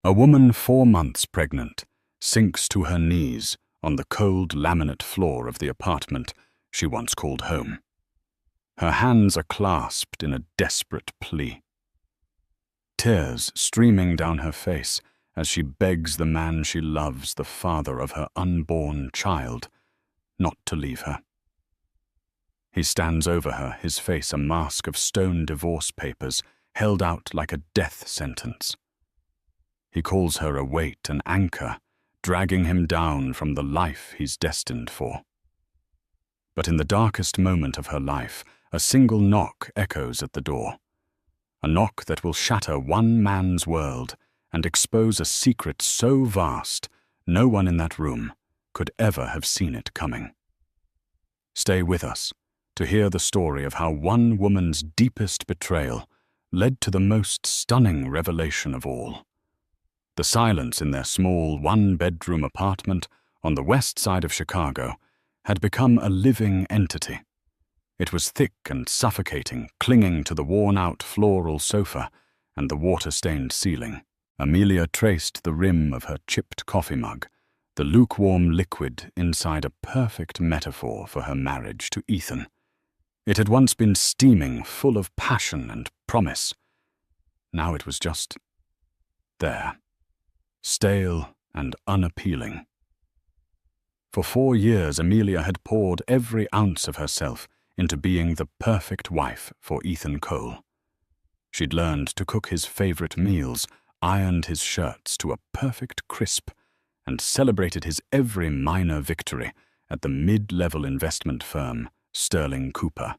A woman 4 months pregnant sinks to her knees on the cold laminate floor of the apartment she once called home. Her hands are clasped in a desperate plea. Tears streaming down her face as she begs the man she loves, the father of her unborn child, not to leave her. He stands over her, his face a mask of stone divorce papers held out like a death sentence. He calls her a weight, an anchor, dragging him down from the life he's destined for. But in the darkest moment of her life, a single knock echoes at the door. A knock that will shatter one man's world and expose a secret so vast no one in that room could ever have seen it coming. Stay with us to hear the story of how one woman's deepest betrayal led to the most stunning revelation of all. The silence in their small one-bedroom apartment on the west side of Chicago had become a living entity. It was thick and suffocating, clinging to the worn-out floral sofa and the water-stained ceiling. Amelia traced the rim of her chipped coffee mug, the lukewarm liquid inside a perfect metaphor for her marriage to Ethan. It had once been steaming, full of passion and promise. Now it was just there, stale and unappealing. For 4 years, Amelia had poured every ounce of herself into being the perfect wife for Ethan Cole. She'd learned to cook his favorite meals, ironed his shirts to a perfect crisp, and celebrated his every minor victory at the mid-level investment firm Sterling Cooper,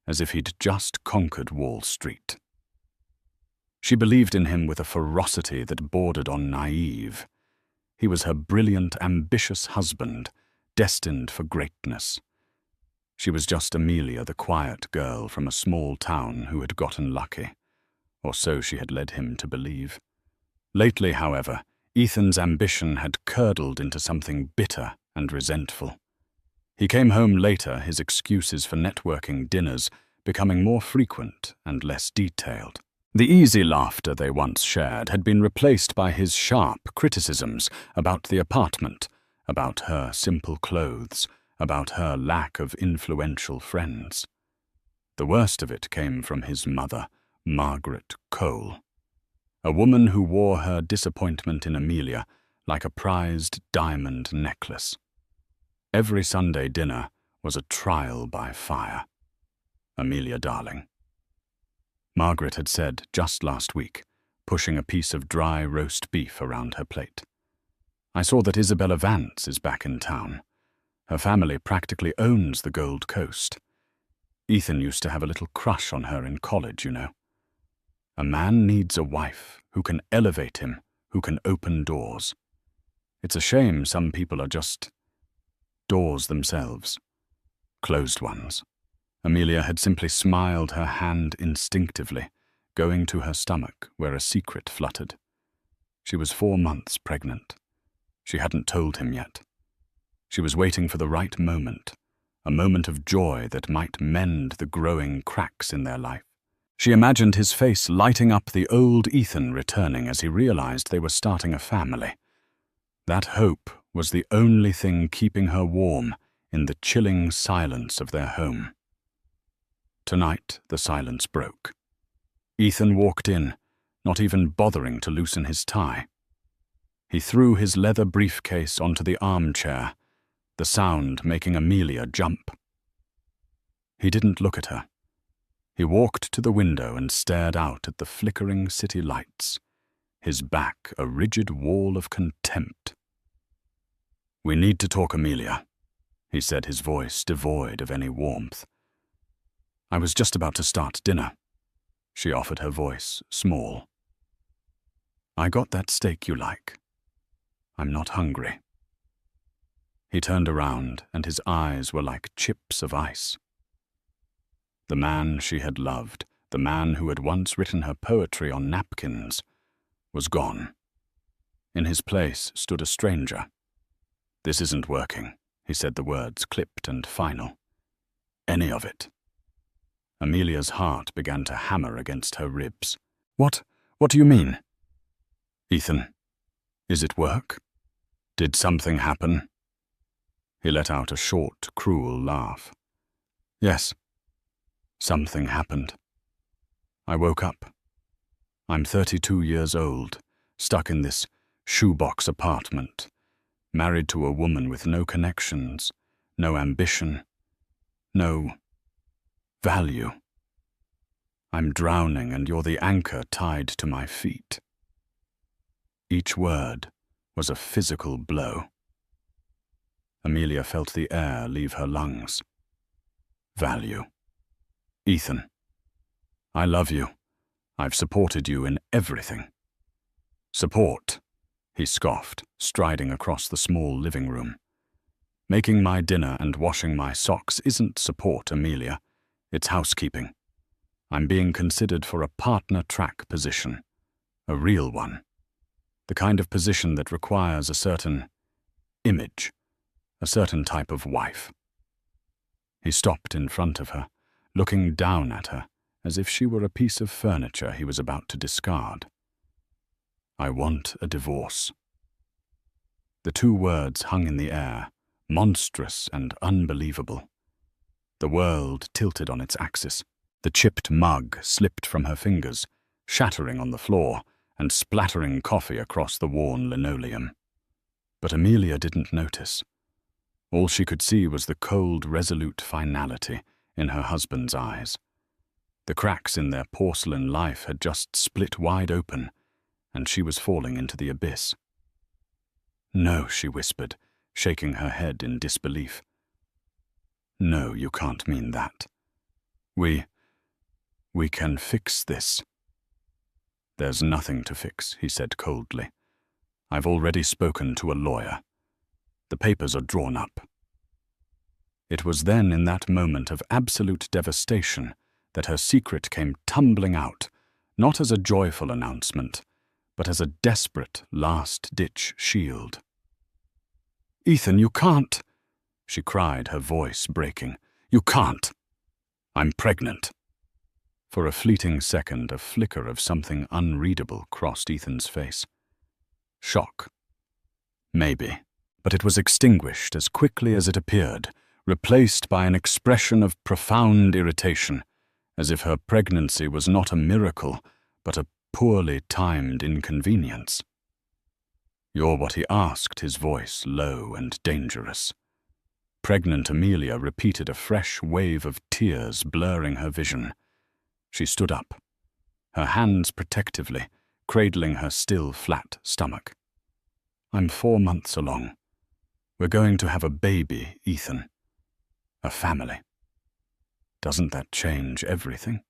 as if he'd just conquered Wall Street. She believed in him with a ferocity that bordered on naive. He was her brilliant, ambitious husband, destined for greatness. She was just Amelia, the quiet girl from a small town who had gotten lucky, or so she had led him to believe. Lately, however, Ethan's ambition had curdled into something bitter and resentful. He came home later, his excuses for networking dinners becoming more frequent and less detailed. The easy laughter they once shared had been replaced by his sharp criticisms about the apartment, about her simple clothes, about her lack of influential friends. The worst of it came from his mother, Margaret Cole, a woman who wore her disappointment in Amelia like a prized diamond necklace. Every Sunday dinner was a trial by fire. Amelia, darling. Margaret had said just last week, pushing a piece of dry roast beef around her plate. I saw that Isabella Vance is back in town. Her family practically owns the Gold Coast. Ethan used to have a little crush on her in college, you know. A man needs a wife who can elevate him, who can open doors. It's a shame some people are just doors themselves, closed ones. Amelia had simply smiled her hand instinctively, going to her stomach where a secret fluttered. She was 4 months pregnant. She hadn't told him yet. She was waiting for the right moment, a moment of joy that might mend the growing cracks in their life. She imagined his face lighting up, the old Ethan returning as he realized they were starting a family. That hope was the only thing keeping her warm in the chilling silence of their home. Tonight, the silence broke. Ethan walked in, not even bothering to loosen his tie. He threw his leather briefcase onto the armchair, the sound making Amelia jump. He didn't look at her. He walked to the window and stared out at the flickering city lights, his back a rigid wall of contempt. "We need to talk, Amelia," he said, his voice devoid of any warmth. "I was just about to start dinner," she offered, her voice small. "I got that steak you like. I'm not hungry." He turned around, and his eyes were like chips of ice. The man she had loved, the man who had once written her poetry on napkins, was gone. In his place stood a stranger. "This isn't working," he said, the words clipped and final. "Any of it." Amelia's heart began to hammer against her ribs. What do you mean?" "Ethan," Is it work? Did something happen? He let out a short, cruel laugh. Yes, something happened. I woke up. I'm 32 years old, stuck in this shoebox apartment, married to a woman with no connections, no ambition, no value. I'm drowning and you're the anchor tied to my feet. Each word was a physical blow. Amelia felt the air leave her lungs. Value. Ethan, I love you. I've supported you in everything. Support, he scoffed, striding across the small living room. Making my dinner and washing my socks isn't support, Amelia. It's housekeeping. I'm being considered for a partner track position. A real one. The kind of position that requires a certain image, a certain type of wife. He stopped in front of her, looking down at her, as if she were a piece of furniture he was about to discard. I want a divorce. The two words hung in the air, monstrous and unbelievable. The world tilted on its axis. The chipped mug slipped from her fingers, shattering on the floor and splattering coffee across the worn linoleum. But Amelia didn't notice. All she could see was the cold, resolute finality in her husband's eyes. The cracks in their porcelain life had just split wide open, and she was falling into the abyss. No, she whispered, shaking her head in disbelief. No, you can't mean that. We can fix this. There's nothing to fix, he said coldly. I've already spoken to a lawyer. The papers are drawn up. It was then, in that moment of absolute devastation, that her secret came tumbling out, not as a joyful announcement, but as a desperate, last-ditch shield. Ethan, you can't, she cried, her voice breaking. You can't. I'm pregnant. For a fleeting second, a flicker of something unreadable crossed Ethan's face. Shock. Maybe. But it was extinguished as quickly as it appeared, replaced by an expression of profound irritation, as if her pregnancy was not a miracle, but a poorly timed inconvenience. You're what he asked, his voice low and dangerous. Pregnant Amelia repeated a fresh wave of tears blurring her vision. She stood up, her hands protectively, cradling her still flat stomach. I'm 4 months along. We're going to have a baby, Ethan. A family. Doesn't that change everything?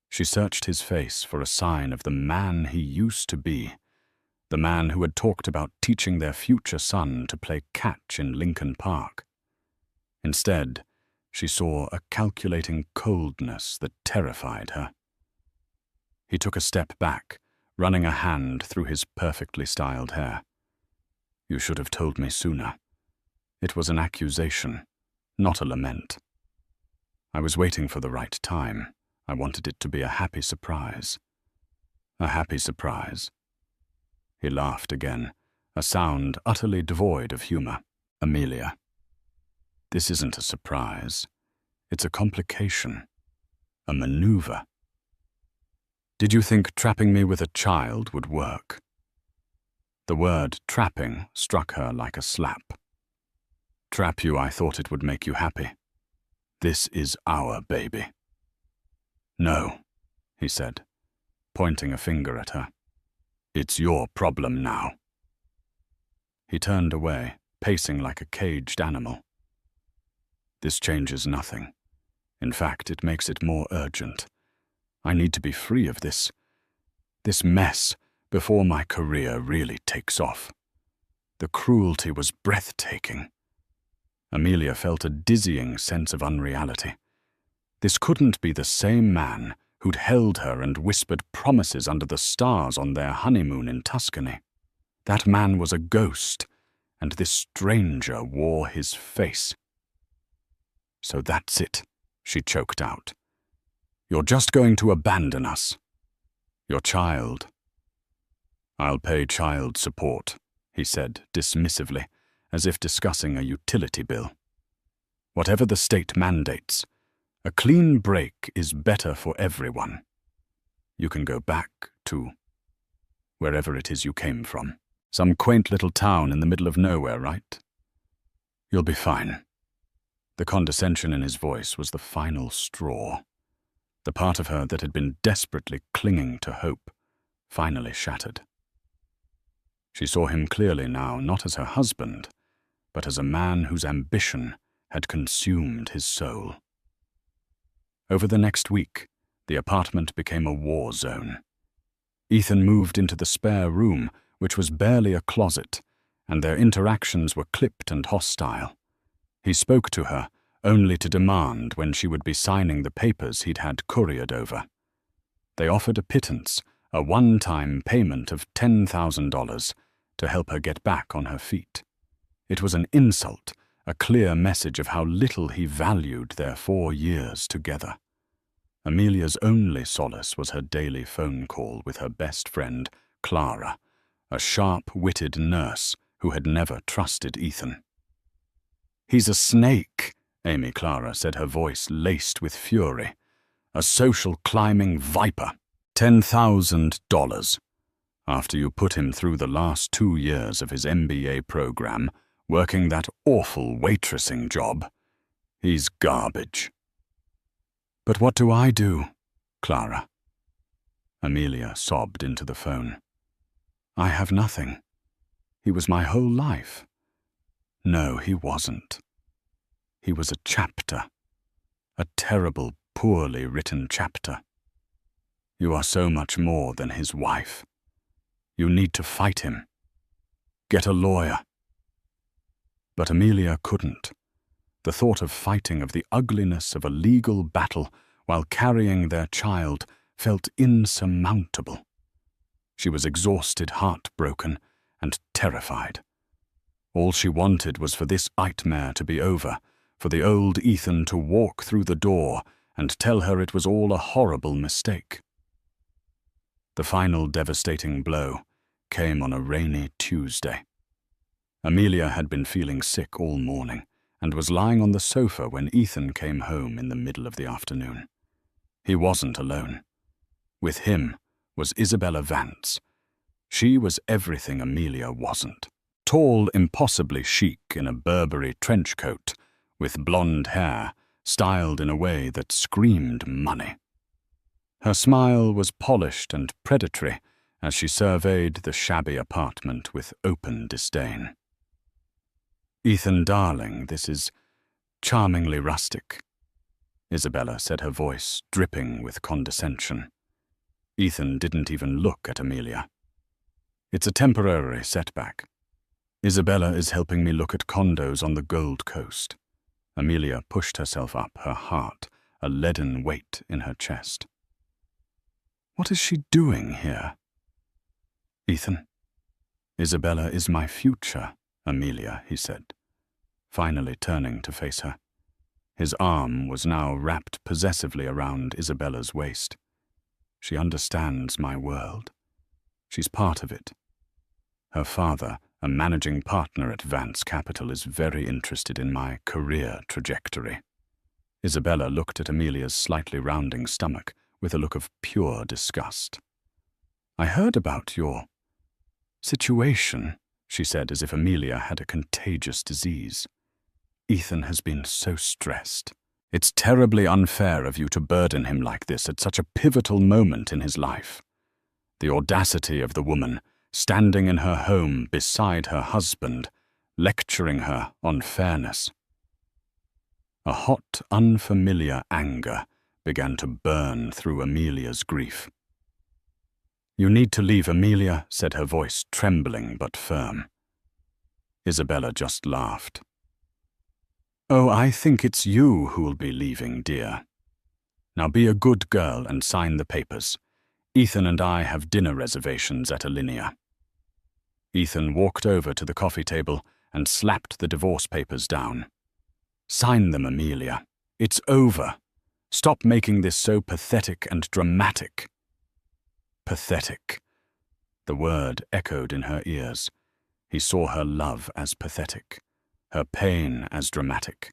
She searched his face for a sign of the man he used to be, the man who had talked about teaching their future son to play catch in Lincoln Park. Instead, she saw a calculating coldness that terrified her. He took a step back, running a hand through his perfectly styled hair. You should have told me sooner. It was an accusation, not a lament. I was waiting for the right time. I wanted it to be a happy surprise. A happy surprise. He laughed again, a sound utterly devoid of humor. Amelia. This isn't a surprise. It's a complication. A maneuver. Did you think trapping me with a child would work? The word trapping struck her like a slap. Trap you, I thought it would make you happy. This is our baby. No, he said, pointing a finger at her. It's your problem now. He turned away, pacing like a caged animal. This changes nothing. In fact, it makes it more urgent. I need to be free of this mess before my career really takes off. The cruelty was breathtaking. Amelia felt a dizzying sense of unreality. This couldn't be the same man who'd held her and whispered promises under the stars on their honeymoon in Tuscany. That man was a ghost, and this stranger wore his face. So that's it, she choked out. You're just going to abandon us. Your child. I'll pay child support, he said dismissively, as if discussing a utility bill. Whatever the state mandates, a clean break is better for everyone. You can go back to wherever it is you came from. Some quaint little town in the middle of nowhere, right? You'll be fine. The condescension in his voice was the final straw. The part of her that had been desperately clinging to hope finally shattered. She saw him clearly now, not as her husband, but as a man whose ambition had consumed his soul. Over the next week, the apartment became a war zone. Ethan moved into the spare room, which was barely a closet, and their interactions were clipped and hostile. He spoke to her only to demand when she would be signing the papers he'd had couriered over. They offered a pittance, a one-time payment of $10,000 to help her get back on her feet. It was an insult, a clear message of how little he valued their 4 years together. Amelia's only solace was her daily phone call with her best friend, Clara, a sharp-witted nurse who had never trusted Ethan. "He's a snake," Amy Clara said, her voice laced with fury. "A social climbing viper. $10,000. After you put him through the last 2 years of his MBA program, working that awful waitressing job. He's garbage." "But what do I do, Clara?" Amelia sobbed into the phone. "I have nothing. He was my whole life." "No, he wasn't. He was a chapter. A terrible, poorly written chapter. You are so much more than his wife. You need to fight him. Get a lawyer." But Amelia couldn't. The thought of fighting of the ugliness of a legal battle while carrying their child felt insurmountable. She was exhausted, heartbroken, and terrified. All she wanted was for this nightmare to be over, for the old Ethan to walk through the door and tell her it was all a horrible mistake. The final devastating blow came on a rainy Tuesday. Amelia had been feeling sick all morning and was lying on the sofa when Ethan came home in the middle of the afternoon. He wasn't alone. With him was Isabella Vance. She was everything Amelia wasn't. Tall, impossibly chic in a Burberry trench coat, with blonde hair, styled in a way that screamed money. Her smile was polished and predatory as she surveyed the shabby apartment with open disdain. "Ethan, darling, this is charmingly rustic," Isabella said, her voice dripping with condescension. Ethan didn't even look at Amelia. "It's a temporary setback. Isabella is helping me look at condos on the Gold Coast." Amelia pushed herself up, her heart a leaden weight in her chest. "What is she doing here?" "Ethan, Isabella is my future, Amelia," he said, finally turning to face her. His arm was now wrapped possessively around Isabella's waist. "She understands my world. She's part of it. Her father, a managing partner at Vance Capital, is very interested in my career trajectory." Isabella looked at Amelia's slightly rounding stomach with a look of pure disgust. "I heard about your situation," she said, as if Amelia had a contagious disease. "Ethan has been so stressed. It's terribly unfair of you to burden him like this at such a pivotal moment in his life." The audacity of the woman, standing in her home beside her husband, lecturing her on fairness. A hot, unfamiliar anger began to burn through Amelia's grief. "You need to leave, Amelia," said her voice trembling but firm. Isabella just laughed. "Oh, I think it's you who'll be leaving, dear. Now be a good girl and sign the papers. Ethan and I have dinner reservations at Alinea." Ethan walked over to the coffee table and slapped the divorce papers down. "Sign them, Amelia. It's over. Stop making this so pathetic and dramatic." Pathetic. The word echoed in her ears. He saw her love as pathetic, her pain as dramatic,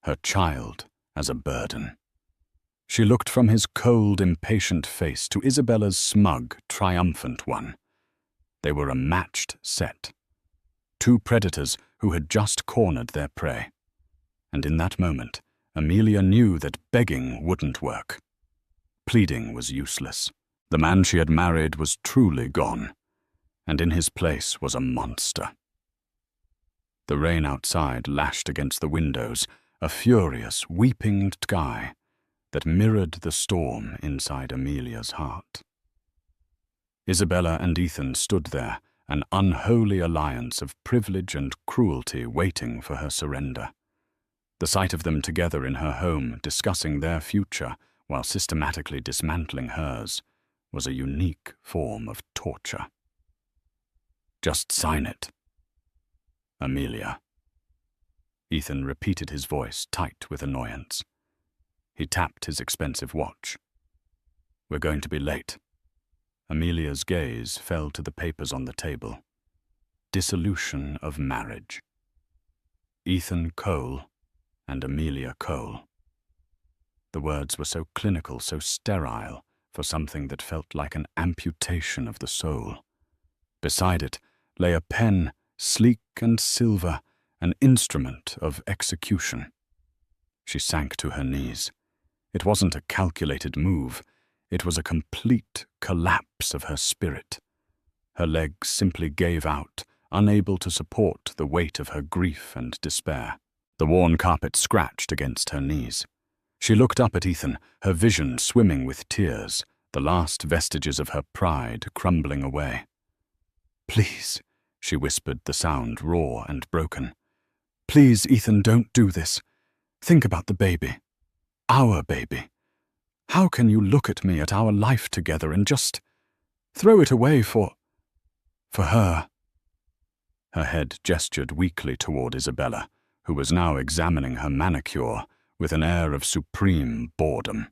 her child as a burden. She looked from his cold, impatient face to Isabella's smug, triumphant one. They were a matched set. Two predators who had just cornered their prey. And in that moment, Amelia knew that begging wouldn't work. Pleading was useless. The man she had married was truly gone, and in his place was a monster. The rain outside lashed against the windows, a furious, weeping sky that mirrored the storm inside Amelia's heart. Isabella and Ethan stood there, an unholy alliance of privilege and cruelty waiting for her surrender. The sight of them together in her home, discussing their future while systematically dismantling hers, was a unique form of torture. "Just sign it, Amelia." Ethan repeated his voice, tight with annoyance. He tapped his expensive watch. "We're going to be late." Amelia's gaze fell to the papers on the table. Dissolution of marriage. Ethan Cole and Amelia Cole. The words were so clinical, so sterile, for something that felt like an amputation of the soul. Beside it lay a pen, sleek and silver, an instrument of execution. She sank to her knees. It wasn't a calculated move. It was a complete collapse of her spirit. Her legs simply gave out, unable to support the weight of her grief and despair. The worn carpet scratched against her knees. She looked up at Ethan, her vision swimming with tears, the last vestiges of her pride crumbling away. "Please," she whispered, the sound raw and broken. "Please, Ethan, don't do this. Think about the baby. Our baby. How can you look at me, at our life together, and just throw it away for her?" Her head gestured weakly toward Isabella, who was now examining her manicure with an air of supreme boredom.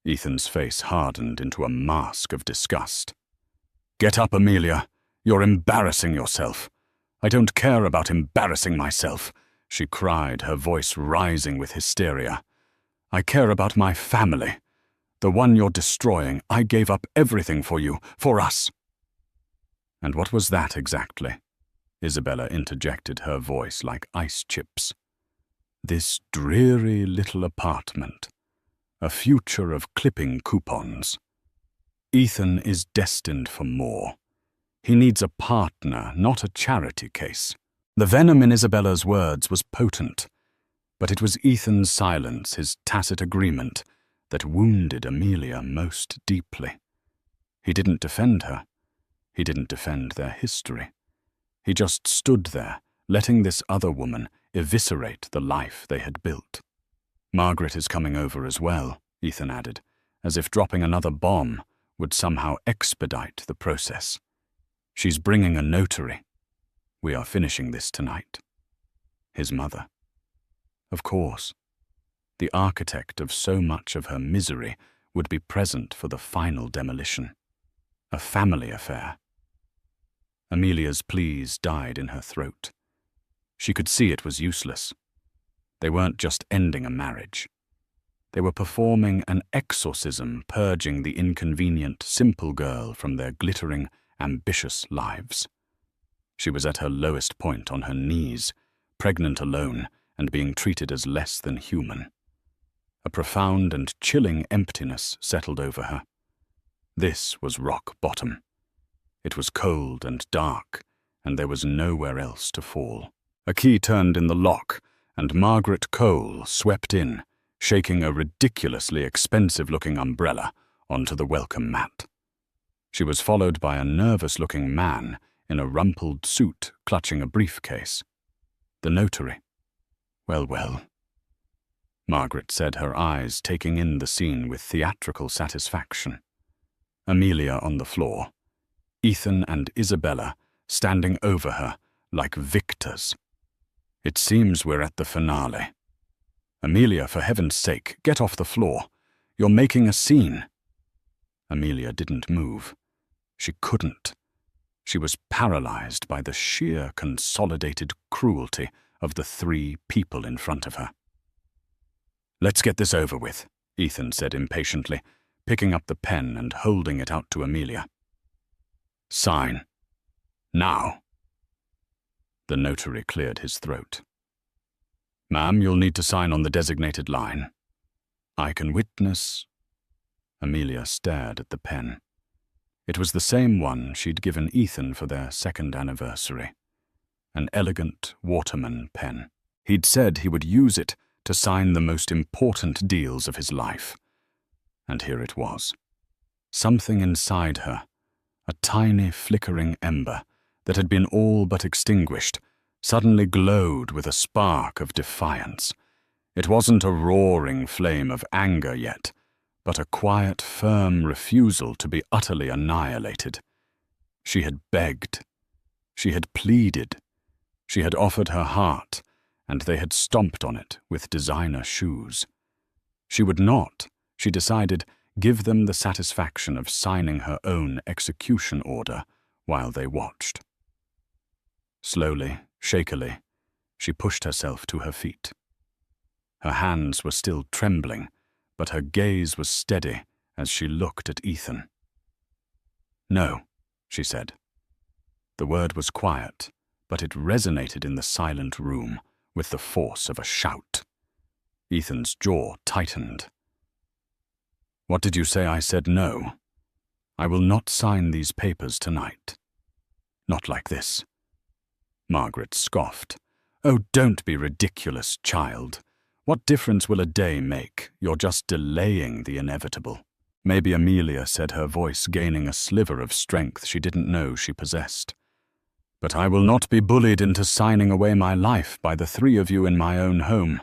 Ethan's face hardened into a mask of disgust. "Get up, Amelia. You're embarrassing yourself." "I don't care about embarrassing myself," she cried, her voice rising with hysteria. "I care about my family. The one you're destroying. I gave up everything for you, for us." "And what was that exactly?" Isabella interjected, her voice like ice chips. "This dreary little apartment. A future of clipping coupons. Ethan is destined for more. He needs a partner, not a charity case." The venom in Isabella's words was potent, but it was Ethan's silence, his tacit agreement, that wounded Amelia most deeply. He didn't defend her. He didn't defend their history. He just stood there, letting this other woman eviscerate the life they had built. "Margaret is coming over as well," Ethan added, as if dropping another bomb would somehow expedite the process. "She's bringing a notary. We are finishing this tonight." His mother. Of course. The architect of so much of her misery would be present for the final demolition. A family affair. Amelia's pleas died in her throat. She could see it was useless. They weren't just ending a marriage. They were performing an exorcism, purging the inconvenient, simple girl from their glittering, ambitious lives. She was at her lowest point, on her knees, pregnant alone and being treated as less than human. A profound and chilling emptiness settled over her. This was rock bottom. It was cold and dark, and there was nowhere else to fall. A key turned in the lock, and Margaret Cole swept in, shaking a ridiculously expensive-looking umbrella onto the welcome mat. She was followed by a nervous-looking man in a rumpled suit clutching a briefcase. The notary. Well, well. Margaret said, her eyes taking in the scene with theatrical satisfaction. Amelia on the floor. Ethan and Isabella standing over her like victors. It seems we're at the finale. Amelia, for heaven's sake, get off the floor. You're making a scene. Amelia didn't move. She couldn't. She was paralyzed by the sheer consolidated cruelty of the three people in front of her. "Let's get this over with," Ethan said impatiently, picking up the pen and holding it out to Amelia. "Sign. Now." The notary cleared his throat. "Ma'am, you'll need to sign on the designated line. I can witness—" Amelia stared at the pen. It was the same one she'd given Ethan for their second anniversary. An elegant Waterman pen. He'd said he would use it to sign the most important deals of his life. And here it was. Something inside her, a tiny flickering ember that had been all but extinguished, suddenly glowed with a spark of defiance. It wasn't a roaring flame of anger yet, but a quiet, firm refusal to be utterly annihilated. She had begged. She had pleaded. She had offered her heart, and they had stomped on it with designer shoes. She would not, she decided, give them the satisfaction of signing her own execution order while they watched. Slowly, shakily, she pushed herself to her feet. Her hands were still trembling, but her gaze was steady as she looked at Ethan. "No," she said. The word was quiet, but it resonated in the silent room with the force of a shout. Ethan's jaw tightened. "What did you say I said no? I will not sign these papers tonight. Not like this." Margaret scoffed. "Oh, don't be ridiculous, child. What difference will a day make? You're just delaying the inevitable." Maybe Amelia said, her voice gaining a sliver of strength she didn't know she possessed. "But I will not be bullied into signing away my life by the three of you in my own home.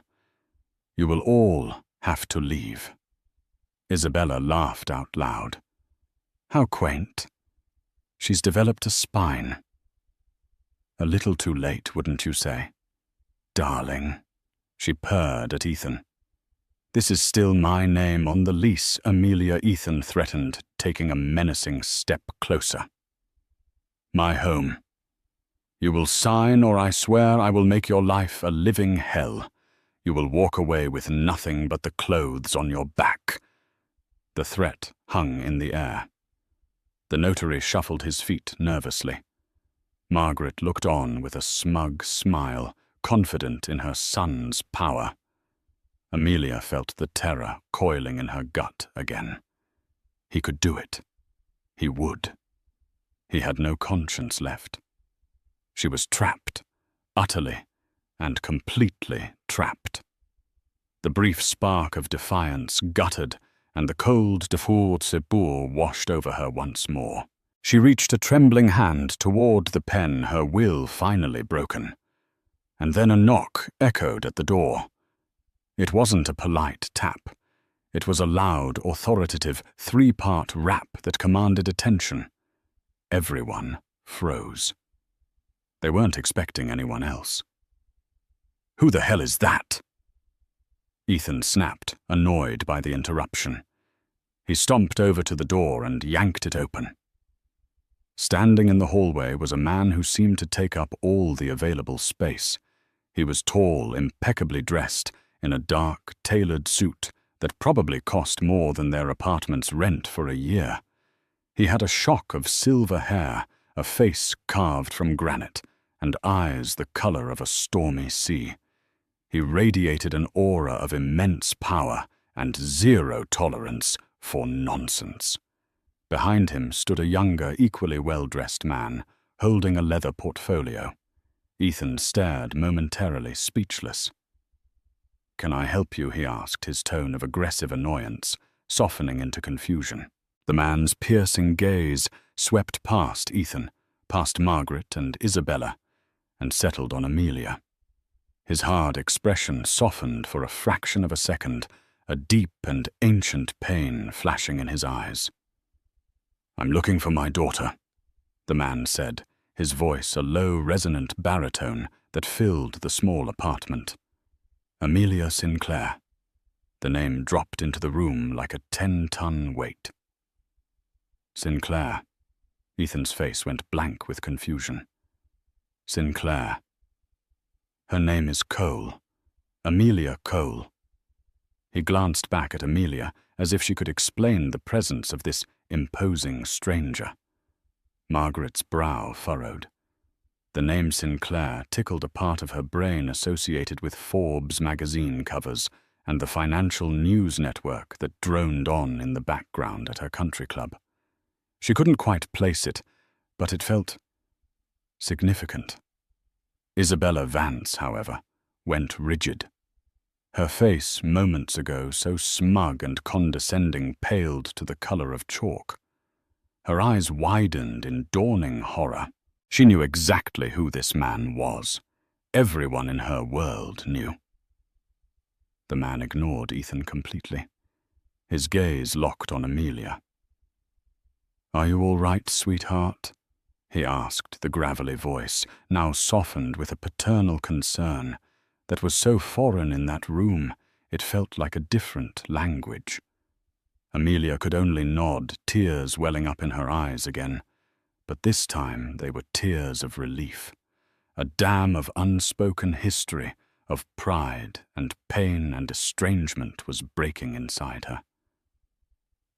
You will all have to leave." Isabella laughed out loud. "How quaint. She's developed a spine." "A little too late, wouldn't you say?" "Darling." She purred at Ethan. "This is still my name on the lease," Amelia Ethan threatened, taking a menacing step closer. "My home. You will sign, or I swear I will make your life a living hell. You will walk away with nothing but the clothes on your back." The threat hung in the air. The notary shuffled his feet nervously. Margaret looked on with a smug smile, confident in her son's power. Amelia felt the terror coiling in her gut again. He could do it. He would. He had no conscience left. She was trapped, utterly and completely trapped. The brief spark of defiance guttered, and the cold de force washed over her once more. She reached a trembling hand toward the pen, her will finally broken. And then a knock echoed at the door. It wasn't a polite tap. It was a loud, authoritative, three-part rap that commanded attention. Everyone froze. They weren't expecting anyone else. "Who the hell is that?" Ethan snapped, annoyed by the interruption. He stomped over to the door and yanked it open. Standing in the hallway was a man who seemed to take up all the available space. He was tall, impeccably dressed, in a dark, tailored suit that probably cost more than their apartment's rent for a year. He had a shock of silver hair, a face carved from granite, and eyes the color of a stormy sea. He radiated an aura of immense power and zero tolerance for nonsense. Behind him stood a younger, equally well-dressed man, holding a leather portfolio. Ethan stared, momentarily speechless. "Can I help you?" he asked, his tone of aggressive annoyance softening into confusion. The man's piercing gaze swept past Ethan, past Margaret and Isabella, and settled on Amelia. His hard expression softened for a fraction of a second, a deep and ancient pain flashing in his eyes. "I'm looking for my daughter," the man said, his voice a low, resonant baritone that filled the small apartment. "Amelia Sinclair." The name dropped into the room like a 10-ton weight. "Sinclair. Ethan's face went blank with confusion. Sinclair. Her name is Cole. Amelia Cole. He glanced back at Amelia as if she could explain the presence of this imposing stranger. Margaret's brow furrowed. The name Sinclair tickled a part of her brain associated with Forbes magazine covers and the financial news network that droned on in the background at her country club. She couldn't quite place it, but it felt significant. Isabella Vance, however, went rigid. Her face, moments ago so smug and condescending, paled to the color of chalk. Her eyes widened in dawning horror. She knew exactly who this man was. Everyone in her world knew. The man ignored Ethan completely. His gaze locked on Amelia. "Are you all right, sweetheart?" he asked, the gravelly voice, now softened with a paternal concern that was so foreign in that room it felt like a different language. Amelia could only nod, tears welling up in her eyes again. But this time they were tears of relief. A dam of unspoken history, of pride and pain and estrangement was breaking inside her.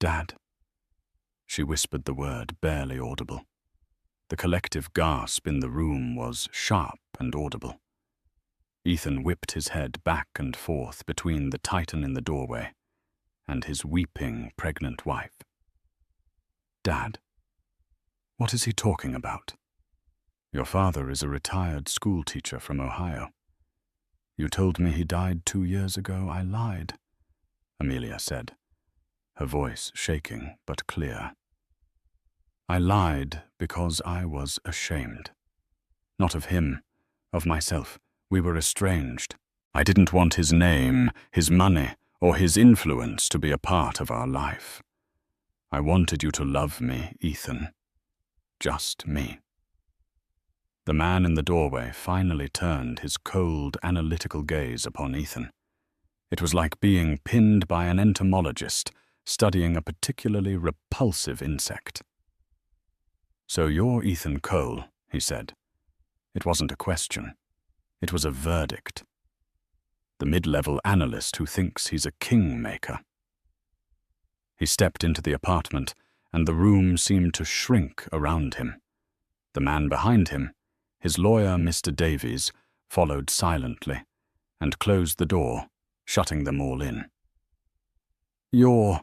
"Dad." She whispered the word, barely audible. The collective gasp in the room was sharp and audible. Ethan whipped his head back and forth between the Titan in the doorway and his weeping, pregnant wife. "Dad, what is he talking about?" "Your father is a retired schoolteacher from Ohio. You told me he died 2 years ago. I lied," Amelia said, her voice shaking but clear. "I lied because I was ashamed. Not of him, of myself. We were estranged. I didn't want his name, his money, or his influence to be a part of our life. I wanted you to love me, Ethan. Just me." The man in the doorway finally turned his cold, analytical gaze upon Ethan. It was like being pinned by an entomologist studying a particularly repulsive insect. "So you're Ethan Cole," he said. It wasn't a question. It was a verdict. The mid-level analyst who thinks he's a kingmaker. He stepped into the apartment, and the room seemed to shrink around him. The man behind him, his lawyer, Mr. Davies, followed silently and closed the door, shutting them all in. You're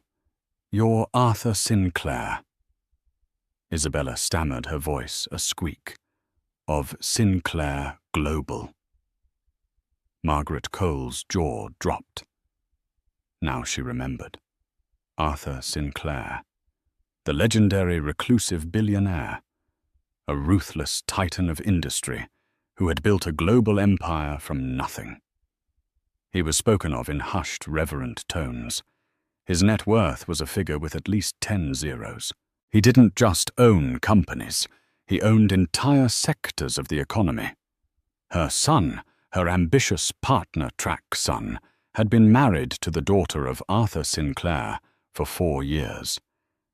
Arthur Sinclair." Isabella stammered, her voice a squeak. "Of Sinclair Global." Margaret Cole's jaw dropped. Now she remembered. Arthur Sinclair, the legendary reclusive billionaire, a ruthless titan of industry who had built a global empire from nothing. He was spoken of in hushed, reverent tones. His net worth was a figure with at least 10 zeros. He didn't just own companies, he owned entire sectors of the economy. Her son, her ambitious partner-track son, had been married to the daughter of Arthur Sinclair for 4 years,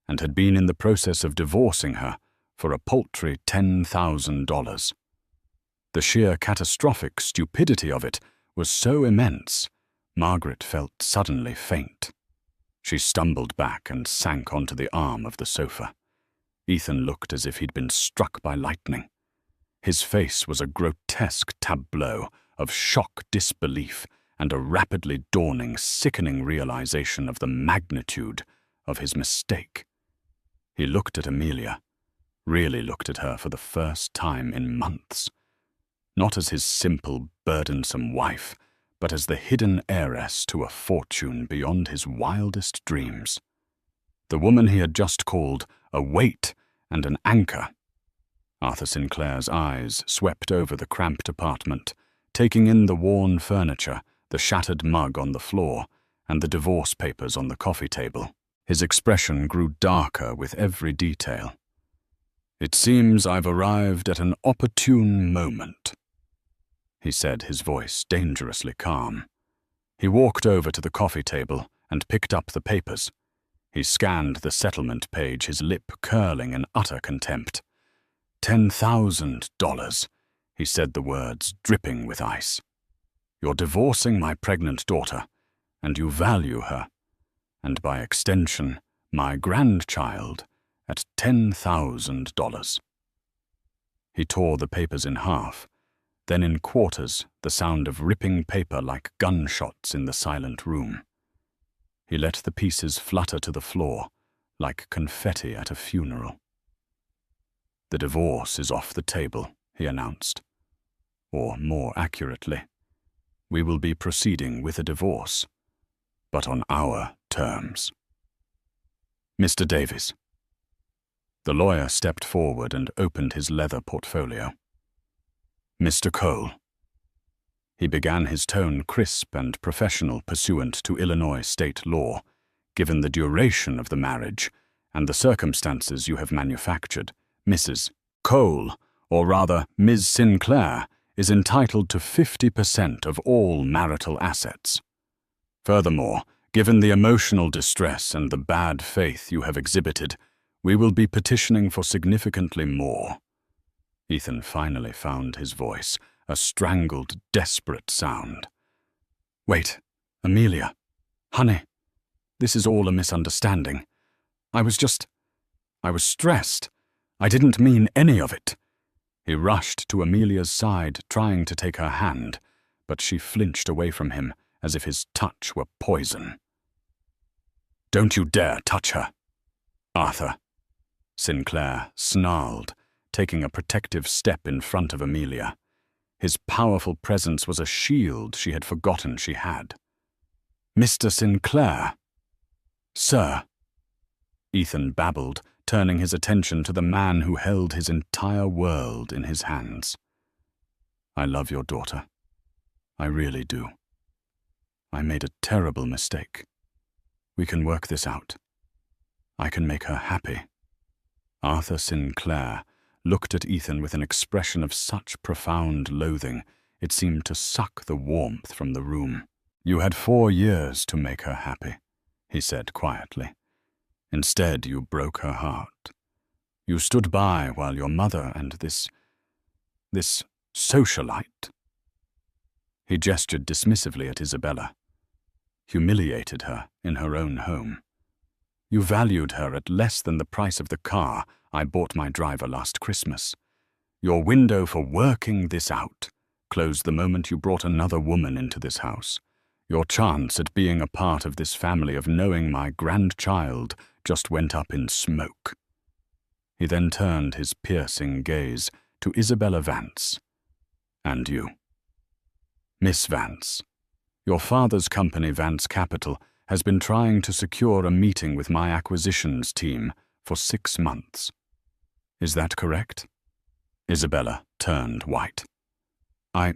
and had been in the process of divorcing her for a paltry $10,000. The sheer catastrophic stupidity of it was so immense, Margaret felt suddenly faint. She stumbled back and sank onto the arm of the sofa. Ethan looked as if he'd been struck by lightning. His face was a grotesque tableau of shock disbelief and a rapidly dawning, sickening realization of the magnitude of his mistake. He looked at Amelia, really looked at her for the first time in months. Not as his simple, burdensome wife, but as the hidden heiress to a fortune beyond his wildest dreams. The woman he had just called a weight and an anchor. Arthur Sinclair's eyes swept over the cramped apartment, taking in the worn furniture, the shattered mug on the floor, and the divorce papers on the coffee table. His expression grew darker with every detail. "It seems I've arrived at an opportune moment," he said, his voice dangerously calm. He walked over to the coffee table and picked up the papers. He scanned the settlement page, his lip curling in utter contempt. $10,000, he said the words dripping with ice. You're divorcing my pregnant daughter, and you value her, and by extension, my grandchild, at $10,000. He tore the papers in half, then in quarters, the sound of ripping paper like gunshots in the silent room. He let the pieces flutter to the floor, like confetti at a funeral. The divorce is off the table, he announced. Or more accurately, we will be proceeding with a divorce, but on our terms. Mr. Davies. The lawyer stepped forward and opened his leather portfolio. Mr. Cole. He began, his tone crisp and professional pursuant to Illinois state law, given the duration of the marriage and the circumstances you have manufactured. Mrs. Cole, or rather Ms. Sinclair, is entitled to 50% of all marital assets. Furthermore, given the emotional distress and the bad faith you have exhibited, we will be petitioning for significantly more. Ethan finally found his voice, a strangled, desperate sound. Wait, Amelia. Honey, this is all a misunderstanding. I was stressed. I didn't mean any of it. He rushed to Amelia's side, trying to take her hand, but she flinched away from him as if his touch were poison. Don't you dare touch her, Arthur. Sinclair snarled, taking a protective step in front of Amelia. His powerful presence was a shield she had forgotten she had. Mr. Sinclair. Sir. Ethan babbled, turning his attention to the man who held his entire world in his hands. I love your daughter. I really do. I made a terrible mistake. We can work this out. I can make her happy. Arthur Sinclair looked at Ethan with an expression of such profound loathing, it seemed to suck the warmth from the room. You had 4 years to make her happy, he said quietly. Instead, you broke her heart. You stood by while your mother and this socialite. He gestured dismissively at Isabella, humiliated her in her own home. You valued her at less than the price of the car I bought my driver last Christmas. Your window for working this out closed the moment you brought another woman into this house. Your chance at being a part of this family, of knowing my grandchild, just went up in smoke. He then turned his piercing gaze to Isabella Vance. And you. Miss Vance, your father's company, Vance Capital, has been trying to secure a meeting with my acquisitions team for 6 months. Is that correct? Isabella turned white. I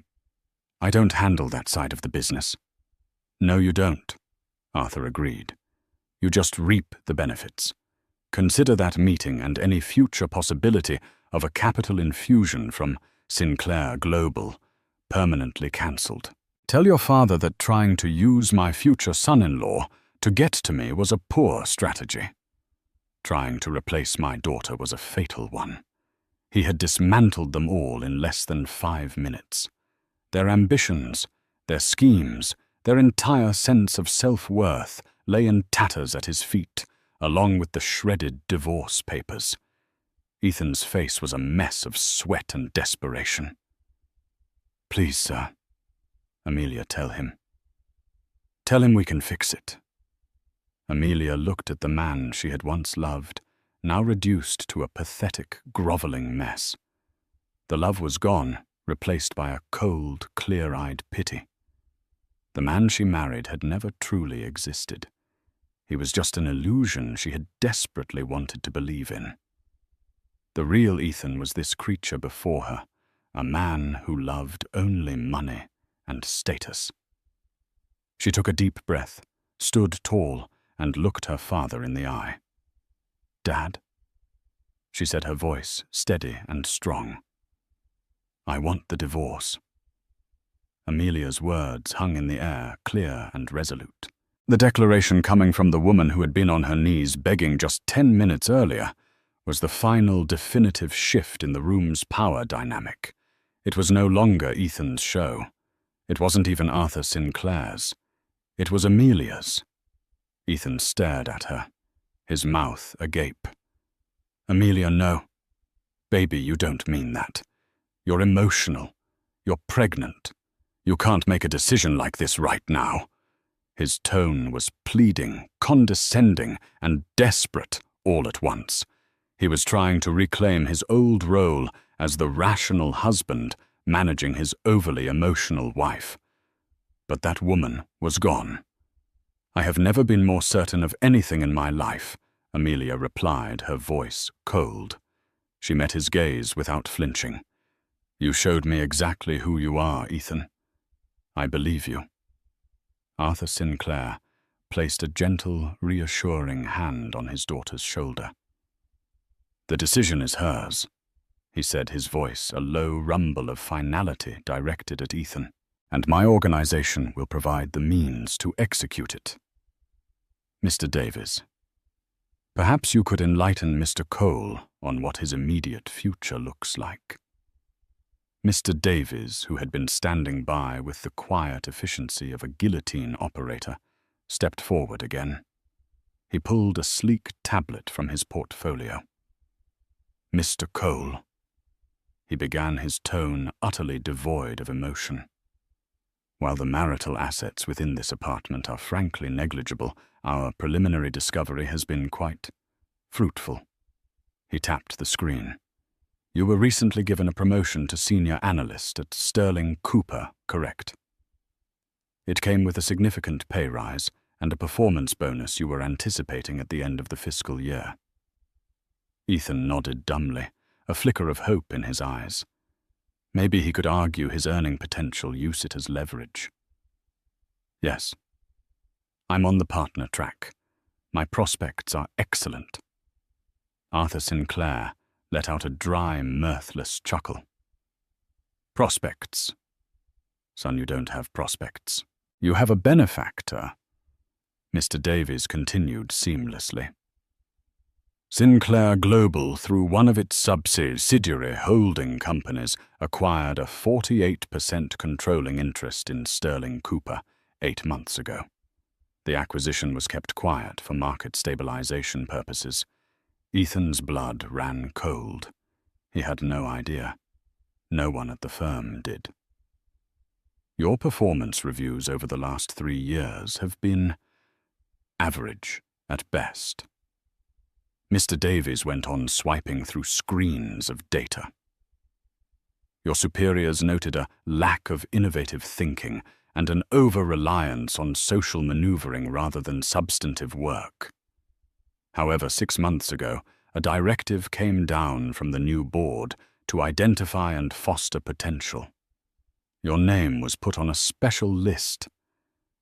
don't handle that side of the business. No, you don't, Arthur agreed. You just reap the benefits. Consider that meeting and any future possibility of a capital infusion from Sinclair Global permanently cancelled. Tell your father that trying to use my future son-in-law to get to me was a poor strategy. Trying to replace my daughter was a fatal one. He had dismantled them all in less than 5 minutes. Their ambitions, their schemes, their entire sense of self-worth lay in tatters at his feet, along with the shredded divorce papers. Ethan's face was a mess of sweat and desperation. Please, sir. Amelia, tell him. Tell him we can fix it. Amelia looked at the man she had once loved, now reduced to a pathetic, groveling mess. The love was gone, replaced by a cold, clear-eyed pity. The man she married had never truly existed. He was just an illusion she had desperately wanted to believe in. The real Ethan was this creature before her, a man who loved only money and status. She took a deep breath, stood tall, and looked her father in the eye. Dad, she said, her voice steady and strong. I want the divorce. Amelia's words hung in the air, clear and resolute. The declaration coming from the woman who had been on her knees begging just 10 minutes earlier was the final definitive shift in the room's power dynamic. It was no longer Ethan's show. It wasn't even Arthur Sinclair's. It was Amelia's. Ethan stared at her, his mouth agape. "Amelia, no. Baby, you don't mean that. You're emotional. You're pregnant. You can't make a decision like this right now." His tone was pleading, condescending, and desperate all at once. He was trying to reclaim his old role as the rational husband managing his overly emotional wife. But that woman was gone. "I have never been more certain of anything in my life," Amelia replied, her voice cold. She met his gaze without flinching. "You showed me exactly who you are, Ethan. I believe you." Arthur Sinclair placed a gentle, reassuring hand on his daughter's shoulder. "The decision is hers," he said, his voice a low rumble of finality directed at Ethan, "and my organization will provide the means to execute it. Mr. Davies, perhaps you could enlighten Mr. Cole on what his immediate future looks like." Mr. Davies, who had been standing by with the quiet efficiency of a guillotine operator, stepped forward again. He pulled a sleek tablet from his portfolio. "Mr. Cole," he began, his tone utterly devoid of emotion. "While the marital assets within this apartment are frankly negligible, our preliminary discovery has been quite fruitful." He tapped the screen. "You were recently given a promotion to senior analyst at Sterling Cooper, correct? It came with a significant pay rise and a performance bonus you were anticipating at the end of the fiscal year." Ethan nodded dumbly, a flicker of hope in his eyes. Maybe he could argue his earning potential, use it as leverage. "Yes. I'm on the partner track. My prospects are excellent." Arthur Sinclair let out a dry, mirthless chuckle. "Prospects? Son, you don't have prospects. You have a benefactor," Mr. Davies continued seamlessly. "Sinclair Global, through one of its subsidiary holding companies, acquired a 48% controlling interest in Sterling Cooper 8 months ago. The acquisition was kept quiet for market stabilization purposes. Ethan's blood ran cold. He had no idea. No one at the firm did. "Your performance reviews over the last 3 years have been average at best." Mr. Davies went on swiping through screens of data. "Your superiors noted a lack of innovative thinking and an over-reliance on social maneuvering rather than substantive work. However, 6 months ago, a directive came down from the new board to identify and foster potential. Your name was put on a special list.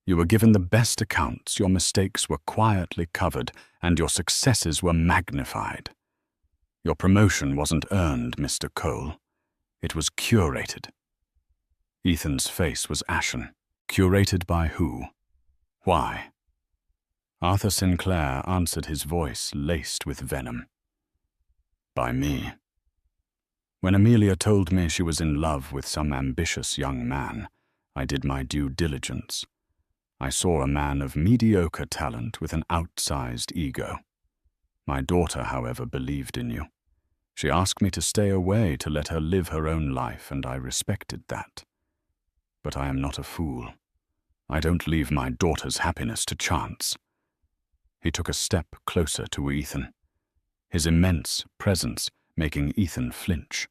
You were given the best accounts, your mistakes were quietly covered, and your successes were magnified. Your promotion wasn't earned, Mr. Cole. It was curated." Ethan's face was ashen. "Curated by who? Why?" Arthur Sinclair answered, his voice laced with venom. "By me. When Amelia told me she was in love with some ambitious young man, I did my due diligence. I saw a man of mediocre talent with an outsized ego. My daughter, however, believed in you. She asked me to stay away to let her live her own life, and I respected that. But I am not a fool. I don't leave my daughter's happiness to chance." He took a step closer to Ethan, his immense presence making Ethan flinch.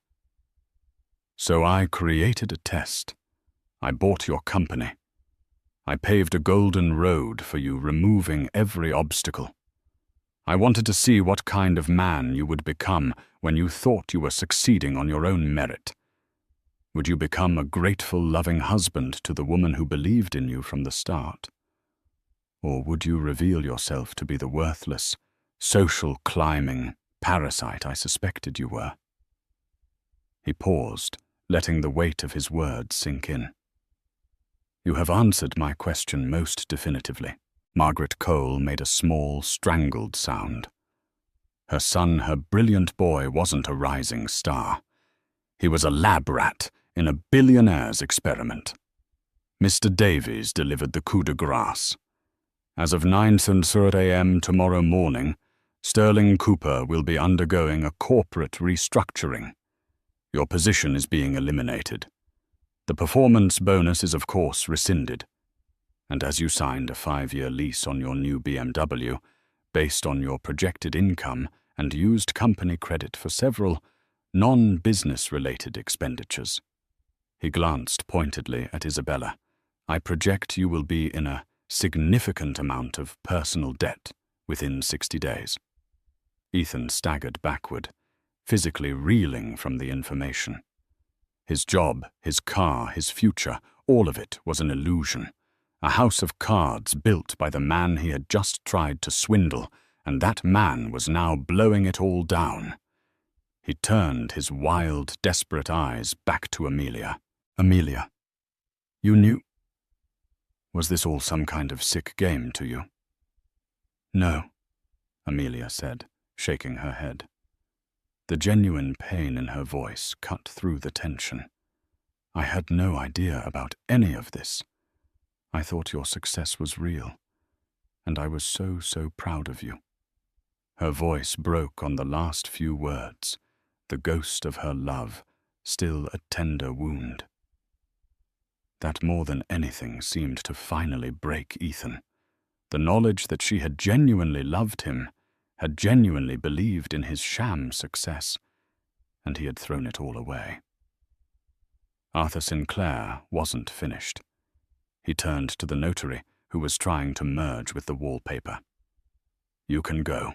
"So I created a test. I bought your company. I paved a golden road for you, removing every obstacle. I wanted to see what kind of man you would become when you thought you were succeeding on your own merit. Would you become a grateful, loving husband to the woman who believed in you from the start? Or would you reveal yourself to be the worthless, social-climbing parasite I suspected you were?" He paused, letting the weight of his words sink in. "You have answered my question most definitively. Margaret Cole made a small, strangled sound. Her son, her brilliant boy, wasn't a rising star. He was a lab rat in a billionaire's experiment. Mr. Davies delivered the coup de grace. As of 9:30 a.m. tomorrow morning, Sterling Cooper will be undergoing a corporate restructuring. Your position is being eliminated. The performance bonus is of course rescinded. And as you signed a 5-year lease on your new BMW, based on your projected income and used company credit for several non-business-related expenditures. He glanced pointedly at Isabella. I project you will be in a significant amount of personal debt within 60 days. Ethan staggered backward, physically reeling from the information. His job, his car, his future, all of it was an illusion. A house of cards built by the man he had just tried to swindle, and that man was now blowing it all down. He turned his wild, desperate eyes back to Amelia. Amelia, you knew? Was this all some kind of sick game to you? No, Amelia said, shaking her head. The genuine pain in her voice cut through the tension. I had no idea about any of this. I thought your success was real, and I was so proud of you. Her voice broke on the last few words, the ghost of her love, still a tender wound. That more than anything seemed to finally break Ethan. The knowledge that she had genuinely loved him, had genuinely believed in his sham success, and he had thrown it all away. Arthur Sinclair wasn't finished. He turned to the notary, who was trying to merge with the wallpaper. You can go.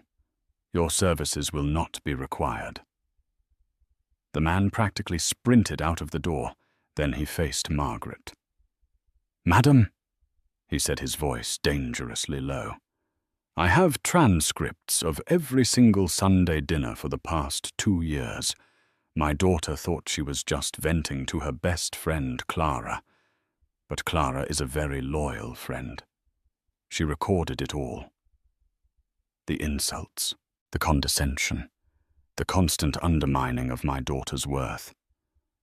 Your services will not be required. The man practically sprinted out of the door. Then he faced Margaret. Madam, he said, his voice dangerously low, I have transcripts of every single Sunday dinner for the past 2 years. My daughter thought she was just venting to her best friend, Clara. But Clara is a very loyal friend. She recorded it all. The insults, the condescension, the constant undermining of my daughter's worth.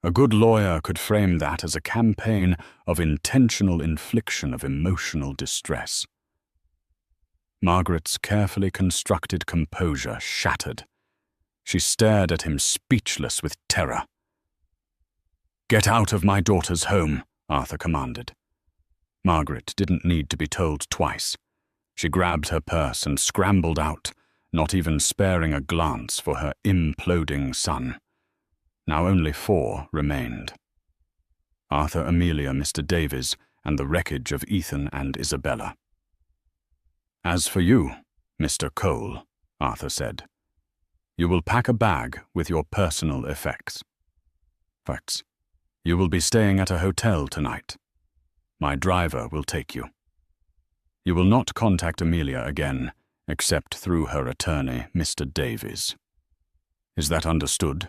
A good lawyer could frame that as a campaign of intentional infliction of emotional distress. Margaret's carefully constructed composure shattered. She stared at him, speechless with terror. Get out of my daughter's home, Arthur commanded. Margaret didn't need to be told twice. She grabbed her purse and scrambled out, not even sparing a glance for her imploding son. Now only 4 remained. Arthur, Amelia, Mr. Davies, and the wreckage of Ethan and Isabella. As for you, Mr. Cole, Arthur said, you will pack a bag with your personal effects. Facts. You will be staying at a hotel tonight. My driver will take you. You will not contact Amelia again, except through her attorney, Mr. Davies. Is that understood?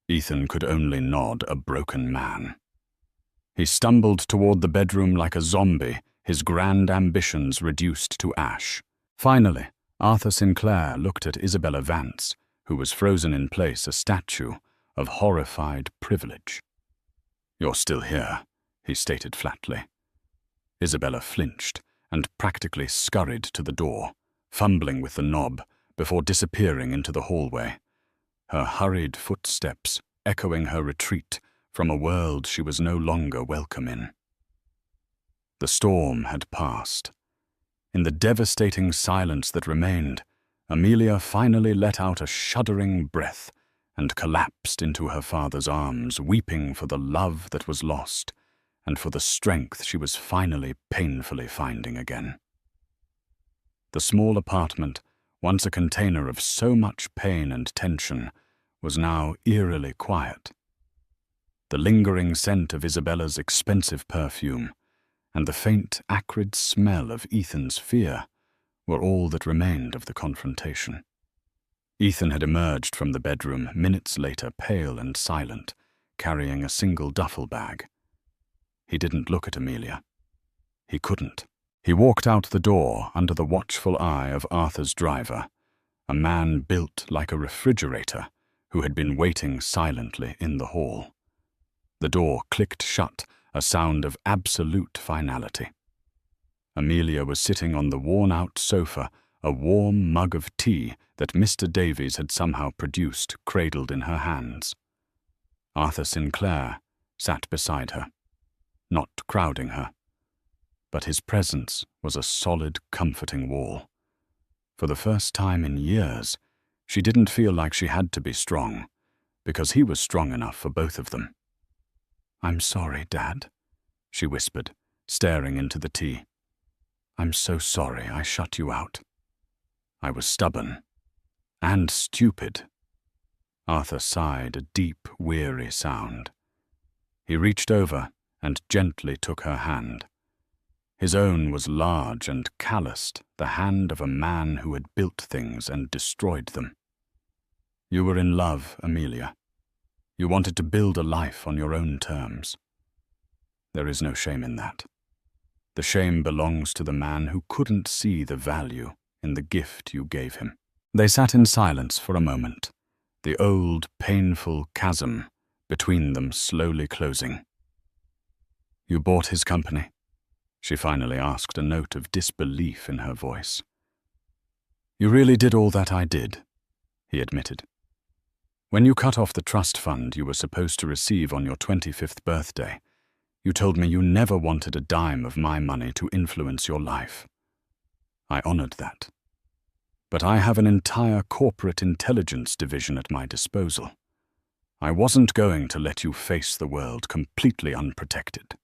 Ethan could only nod, a broken man. He stumbled toward the bedroom like a zombie, his grand ambitions reduced to ash. Finally, Arthur Sinclair looked at Isabella Vance, who was frozen in place, a statue of horrified privilege. You're still here, he stated flatly. Isabella flinched and practically scurried to the door, fumbling with the knob before disappearing into the hallway, her hurried footsteps echoing her retreat from a world she was no longer welcome in. The storm had passed. In the devastating silence that remained, Amelia finally let out a shuddering breath and collapsed into her father's arms, weeping for the love that was lost and for the strength she was finally painfully finding again. The small apartment, once a container of so much pain and tension, was now eerily quiet. The lingering scent of Isabella's expensive perfume and the faint, acrid smell of Ethan's fear were all that remained of the confrontation. Ethan had emerged from the bedroom minutes later, pale and silent, carrying a single duffel bag. He didn't look at Amelia. He couldn't. He walked out the door under the watchful eye of Arthur's driver, a man built like a refrigerator who had been waiting silently in the hall. The door clicked shut, a sound of absolute finality. Amelia was sitting on the worn-out sofa, a warm mug of tea that Mr. Davies had somehow produced cradled in her hands. Arthur Sinclair sat beside her, not crowding her, but his presence was a solid, comforting wall. For the first time in years, she didn't feel like she had to be strong, because he was strong enough for both of them. "I'm sorry, Dad," she whispered, staring into the tea. "I'm so sorry I shut you out. I was stubborn and stupid." Arthur sighed a deep, weary sound. He reached over and gently took her hand. His own was large and calloused, the hand of a man who had built things and destroyed them. "You were in love, Amelia. You wanted to build a life on your own terms. There is no shame in that. The shame belongs to the man who couldn't see the value in the gift you gave him." They sat in silence for a moment, the old, painful chasm between them slowly closing. "You bought his company?" she finally asked, a note of disbelief in her voice. "You really did all that I did," he admitted. "When you cut off the trust fund you were supposed to receive on your 25th birthday, you told me you never wanted a dime of my money to influence your life. I honored that. But I have an entire corporate intelligence division at my disposal. I wasn't going to let you face the world completely unprotected."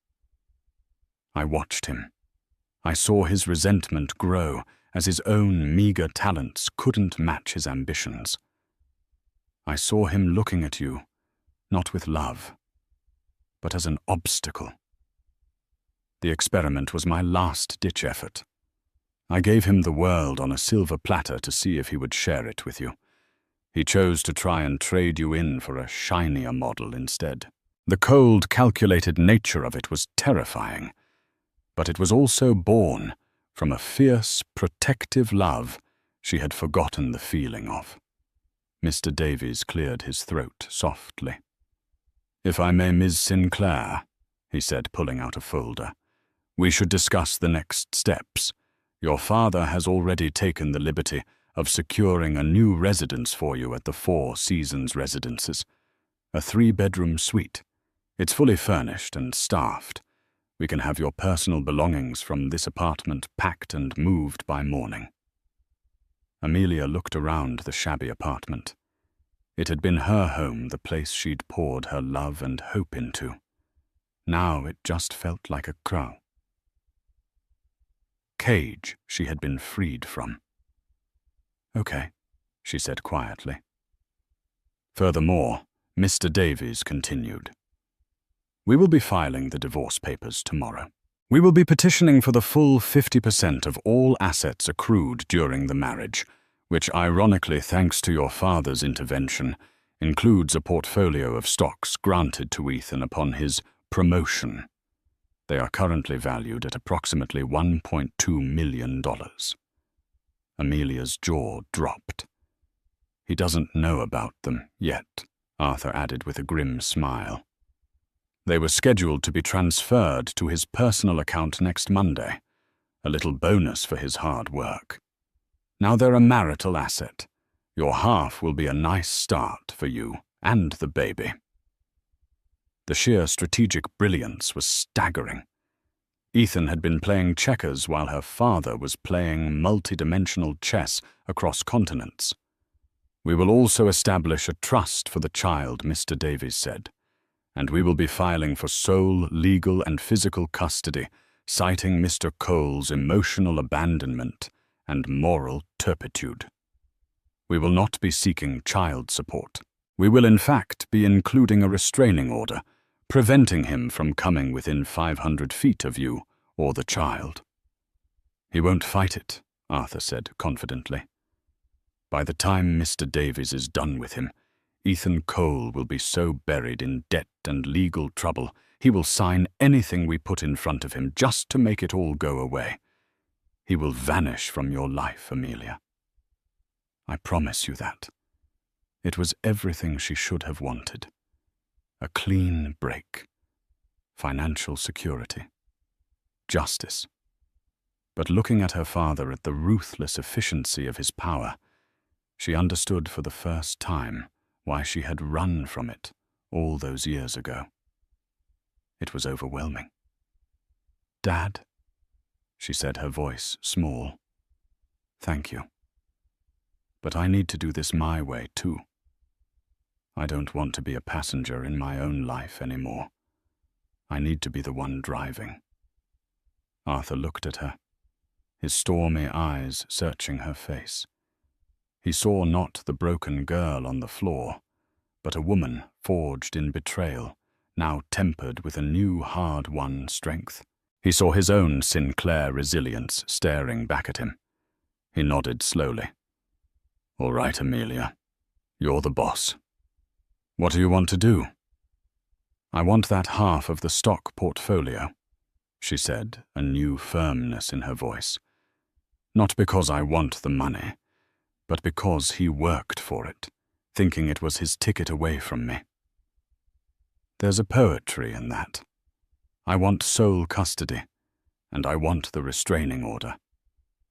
I watched him. I saw his resentment grow as his own meager talents couldn't match his ambitions. I saw him looking at you, not with love, but as an obstacle. The experiment was my last-ditch effort. I gave him the world on a silver platter to see if he would share it with you. He chose to try and trade you in for a shinier model instead. The cold, calculated nature of it was terrifying, but it was also born from a fierce, protective love she had forgotten the feeling of. Mr. Davies cleared his throat softly. "If I may, Ms. Sinclair," he said, pulling out a folder, "we should discuss the next steps. Your father has already taken the liberty of securing a new residence for you at the Four Seasons Residences, a 3-bedroom suite. It's fully furnished and staffed. We can have your personal belongings from this apartment packed and moved by morning." Amelia looked around the shabby apartment. It had been her home, the place she'd poured her love and hope into. Now it just felt like a cage she had been freed from. "Okay," she said quietly. Furthermore, Mr. Davies continued. "We will be filing the divorce papers tomorrow. We will be petitioning for the full 50% of all assets accrued during the marriage, which ironically, thanks to your father's intervention, includes a portfolio of stocks granted to Ethan upon his promotion. They are currently valued at approximately $1.2 million. Amelia's jaw dropped. "He doesn't know about them yet," Arthur added with a grim smile. "They were scheduled to be transferred to his personal account next Monday, a little bonus for his hard work. Now they're a marital asset. Your half will be a nice start for you and the baby." The sheer strategic brilliance was staggering. Ethan had been playing checkers while her father was playing multi-dimensional chess across continents. "We will also establish a trust for the child," Mr. Davies said, "and we will be filing for sole legal and physical custody, citing Mr. Cole's emotional abandonment and moral turpitude. We will not be seeking child support. We will in fact be including a restraining order, preventing him from coming within 500 feet of you or the child." "He won't fight it," Arthur said confidently. "By the time Mr. Davies is done with him, Ethan Cole will be so buried in debt and legal trouble he will sign anything we put in front of him just to make it all go away. He will vanish from your life, Amelia. I promise you that. It was everything she should have wanted. A clean break. Financial security. Justice. But looking at her father, at the ruthless efficiency of his power, she understood for the first time why she had run from it all those years ago. It was overwhelming. "Dad," she said, her voice small. "Thank you. But I need to do this my way, too. I don't want to be a passenger in my own life anymore. I need to be the one driving." Arthur looked at her, his stormy eyes searching her face. He saw not the broken girl on the floor, but a woman forged in betrayal, now tempered with a new hard-won strength. He saw his own Sinclair resilience staring back at him. He nodded slowly. "All right, Amelia. You're the boss. What do you want to do?" "I want that half of the stock portfolio," she said, a new firmness in her voice. "Not because I want the money, but because he worked for it, thinking it was his ticket away from me. There's a poetry in that. I want sole custody, and I want the restraining order.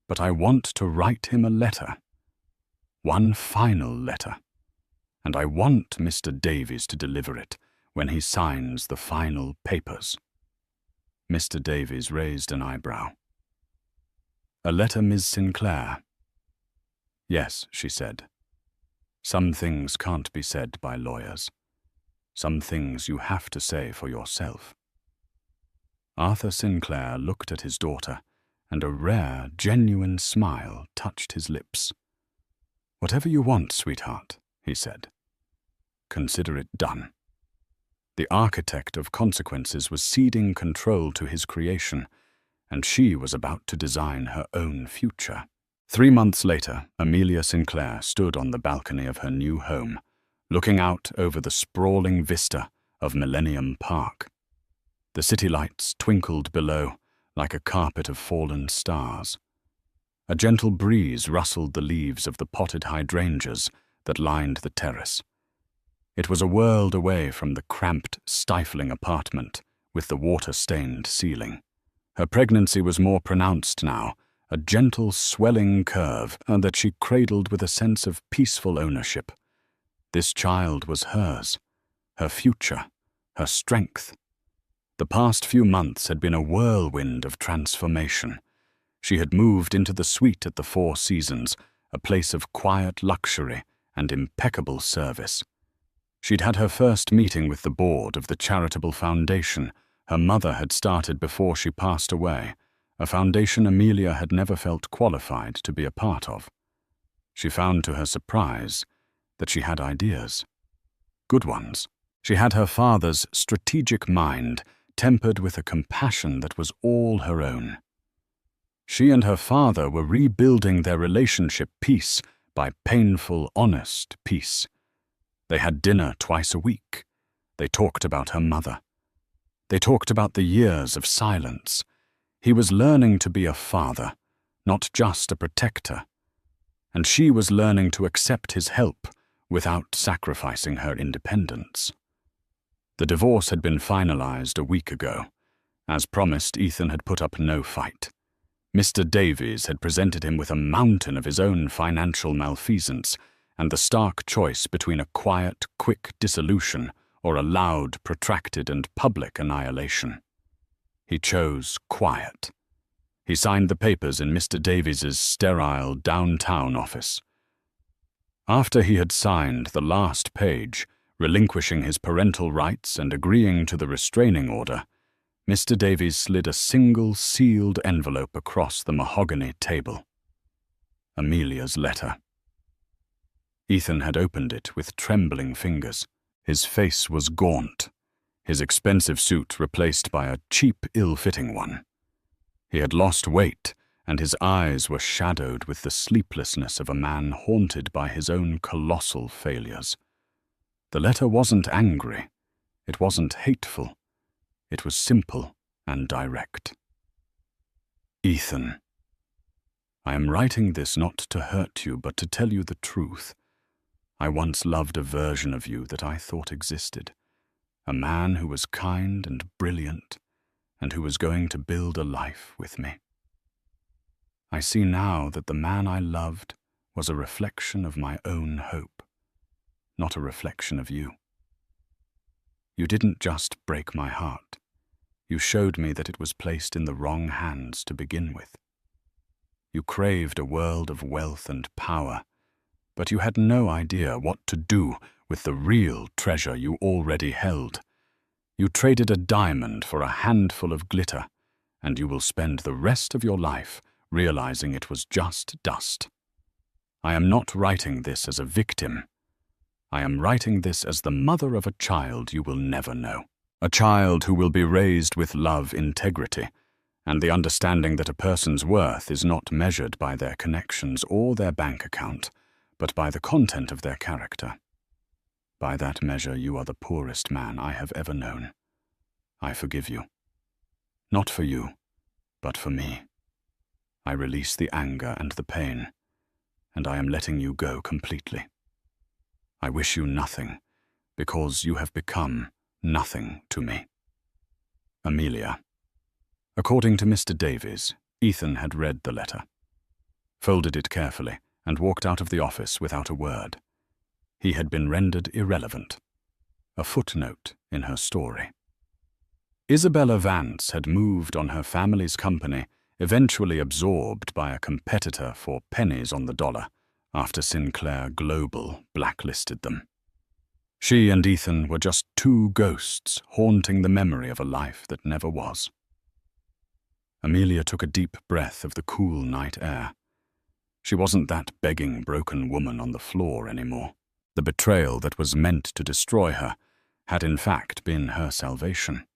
But I want to write him a letter. One final letter. And I want Mr. Davies to deliver it when he signs the final papers." Mr. Davies raised an eyebrow. "A letter, Miss Sinclair?" "Yes," she said. "Some things can't be said by lawyers. Some things you have to say for yourself." Arthur Sinclair looked at his daughter, and a rare, genuine smile touched his lips. "Whatever you want, sweetheart," he said. "Consider it done." The architect of consequences was ceding control to his creation, and she was about to design her own future. 3 months later, Amelia Sinclair stood on the balcony of her new home, looking out over the sprawling vista of Millennium Park. The city lights twinkled below like a carpet of fallen stars. A gentle breeze rustled the leaves of the potted hydrangeas that lined the terrace. It was a world away from the cramped, stifling apartment with the water-stained ceiling. Her pregnancy was more pronounced now, a gentle swelling curve that she cradled with a sense of peaceful ownership. This child was hers, her future, her strength. The past few months had been a whirlwind of transformation. She had moved into the suite at the Four Seasons, a place of quiet luxury and impeccable service. She'd had her first meeting with the board of the charitable foundation her mother had started before she passed away, a foundation Amelia had never felt qualified to be a part of. She found to her surprise that she had ideas. Good ones. She had her father's strategic mind, tempered with a compassion that was all her own. She and her father were rebuilding their relationship piece by painful, honest piece. They had dinner twice a week. They talked about her mother. They talked about the years of silence. He was learning to be a father, not just a protector. And she was learning to accept his help without sacrificing her independence. The divorce had been finalized a week ago. As promised, Ethan had put up no fight. Mr. Davies had presented him with a mountain of his own financial malfeasance and the stark choice between a quiet, quick dissolution or a loud, protracted, and public annihilation. He chose quiet. He signed the papers in Mr. Davies's sterile downtown office. After he had signed the last page, relinquishing his parental rights and agreeing to the restraining order, Mr. Davies slid a single sealed envelope across the mahogany table. Amelia's letter. Ethan had opened it with trembling fingers. His face was gaunt, his expensive suit replaced by a cheap, ill-fitting one. He had lost weight, and his eyes were shadowed with the sleeplessness of a man haunted by his own colossal failures. The letter wasn't angry. It wasn't hateful. It was simple and direct. Ethan, I am writing this not to hurt you, but to tell you the truth. I once loved a version of you that I thought existed, a man who was kind and brilliant, and who was going to build a life with me. I see now that the man I loved was a reflection of my own hope, not a reflection of you. You didn't just break my heart. You showed me that it was placed in the wrong hands to begin with. You craved a world of wealth and power, but you had no idea what to do with the real treasure you already held. You traded a diamond for a handful of glitter, and you will spend the rest of your life realizing it was just dust. I am not writing this as a victim. I am writing this as the mother of a child you will never know. A child who will be raised with love, integrity, and the understanding that a person's worth is not measured by their connections or their bank account, but by the content of their character. By that measure, you are the poorest man I have ever known. I forgive you. Not for you, but for me. I release the anger and the pain, and I am letting you go completely. I wish you nothing, because you have become nothing to me. Amelia. According to Mr. Davies, Ethan had read the letter, folded it carefully, and walked out of the office without a word. He had been rendered irrelevant, a footnote in her story. Isabella Vance had moved on her family's company, eventually absorbed by a competitor for pennies on the dollar after Sinclair Global blacklisted them. She and Ethan were just two ghosts haunting the memory of a life that never was. Amelia took a deep breath of the cool night air. She wasn't that begging, broken woman on the floor anymore. The betrayal that was meant to destroy her had in fact been her salvation.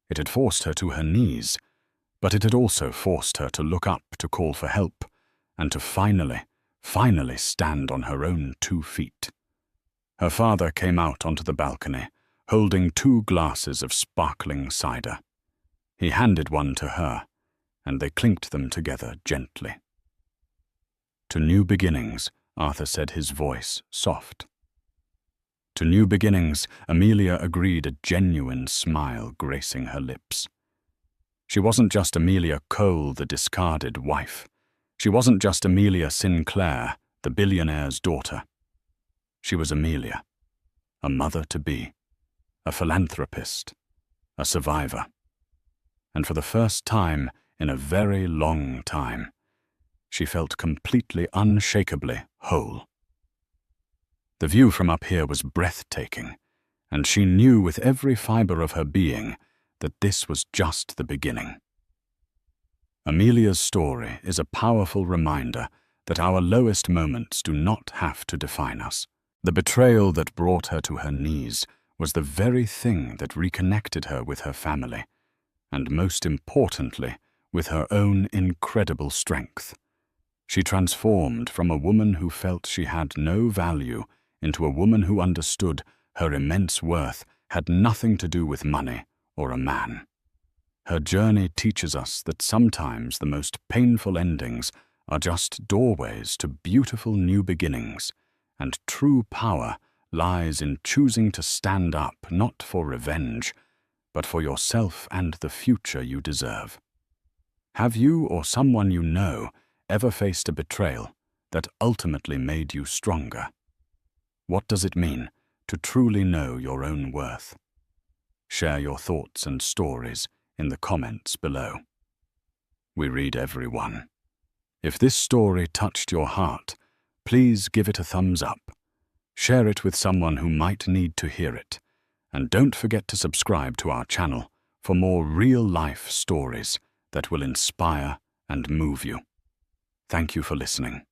It had forced her to her knees, but it had also forced her to look up to call for help, and to finally stand on her own 2 feet. Her father came out onto the balcony, holding 2 glasses of sparkling cider. He handed one to her, and they clinked them together gently. To new beginnings, Arthur said, his voice soft. To new beginnings, Amelia agreed, a genuine smile gracing her lips. She wasn't just Amelia Cole, the discarded wife. She wasn't just Amelia Sinclair, the billionaire's daughter. She was Amelia, a mother-to-be, a philanthropist, a survivor. And for the first time in a very long time, she felt completely, unshakably whole. The view from up here was breathtaking, and she knew with every fiber of her being that this was just the beginning. Amelia's story is a powerful reminder that our lowest moments do not have to define us. The betrayal that brought her to her knees was the very thing that reconnected her with her family, and most importantly, with her own incredible strength. She transformed from a woman who felt she had no value into a woman who understood her immense worth had nothing to do with money or a man. Her journey teaches us that sometimes the most painful endings are just doorways to beautiful new beginnings, and true power lies in choosing to stand up not for revenge, but for yourself and the future you deserve. Have you or someone you know ever faced a betrayal that ultimately made you stronger? What does it mean to truly know your own worth? Share your thoughts and stories in the comments below. We read every one. If this story touched your heart, please give it a thumbs up. Share it with someone who might need to hear it. And don't forget to subscribe to our channel for more real-life stories that will inspire and move you. Thank you for listening.